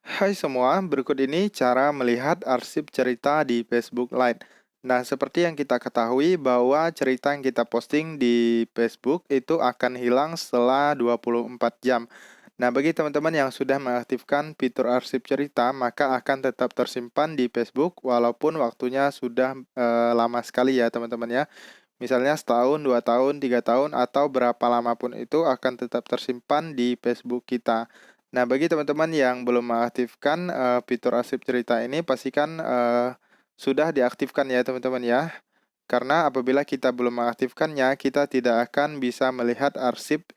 Hai semua, berikut ini cara melihat arsip cerita di Facebook Lite. Nah, seperti yang kita ketahui bahwa cerita yang kita posting di Facebook itu akan hilang setelah 24 jam. Nah, bagi teman-teman yang sudah mengaktifkan fitur arsip cerita, maka akan tetap tersimpan di Facebook walaupun waktunya sudah lama sekali ya teman-teman ya. Misalnya setahun, 2 tahun, 3 tahun, atau berapa lama pun itu akan tetap tersimpan di Facebook kita. Nah, bagi teman-teman yang belum mengaktifkan fitur arsip cerita ini, pastikan sudah diaktifkan ya teman-teman ya. Karena apabila kita belum mengaktifkannya, kita tidak akan bisa melihat arsip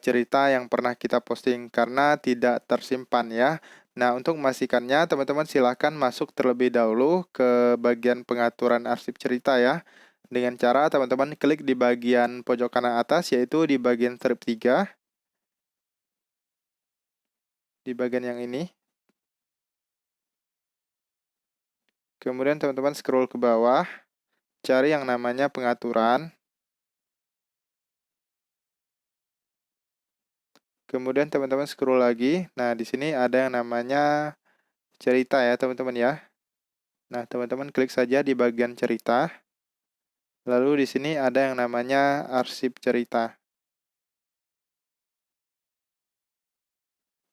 cerita yang pernah kita posting karena tidak tersimpan ya. Nah, untuk memastikannya, teman-teman silakan masuk terlebih dahulu ke bagian pengaturan arsip cerita ya. Dengan cara teman-teman klik di bagian pojok kanan atas, yaitu di bagian strip 3, di bagian yang ini. Kemudian teman-teman scroll ke bawah, cari yang namanya pengaturan. Kemudian teman-teman scroll lagi. Nah, di sini ada yang namanya cerita ya, teman-teman ya. Nah, teman-teman klik saja di bagian cerita. Lalu di sini ada yang namanya arsip cerita.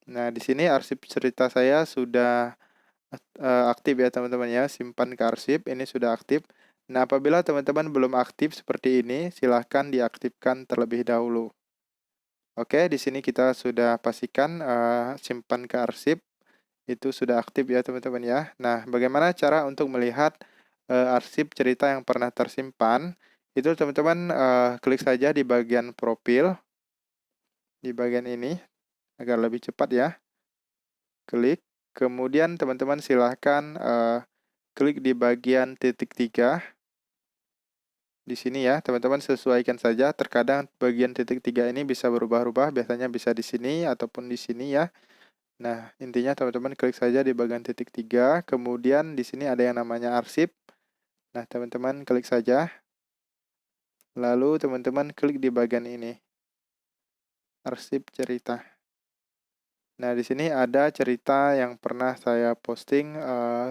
Nah, di sini arsip cerita saya sudah aktif ya teman-teman ya, simpan ke arsip, ini sudah aktif. Nah, apabila teman-teman belum aktif seperti ini, silahkan diaktifkan terlebih dahulu. Oke, di sini kita sudah pastikan simpan ke arsip, itu sudah aktif ya teman-teman ya. Nah, bagaimana cara untuk melihat arsip cerita yang pernah tersimpan? Itu teman-teman klik saja di bagian profil, di bagian ini, agar lebih cepat ya. Klik, kemudian teman-teman silahkan klik di bagian titik 3 di sini ya, teman-teman sesuaikan saja. Terkadang bagian titik 3 ini bisa berubah-ubah, biasanya bisa di sini ataupun di sini ya. Nah, intinya teman-teman klik saja di bagian titik 3, kemudian di sini ada yang namanya arsip. Nah, teman-teman klik saja, lalu teman-teman klik di bagian ini, arsip cerita. Nah, di sini ada cerita yang pernah saya posting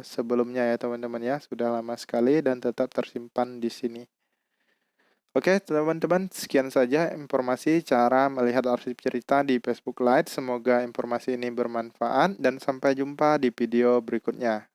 sebelumnya ya teman-teman ya, sudah lama sekali dan tetap tersimpan di sini. Oke, teman-teman, sekian saja informasi cara melihat arsip cerita di Facebook Lite. Semoga informasi ini bermanfaat dan sampai jumpa di video berikutnya.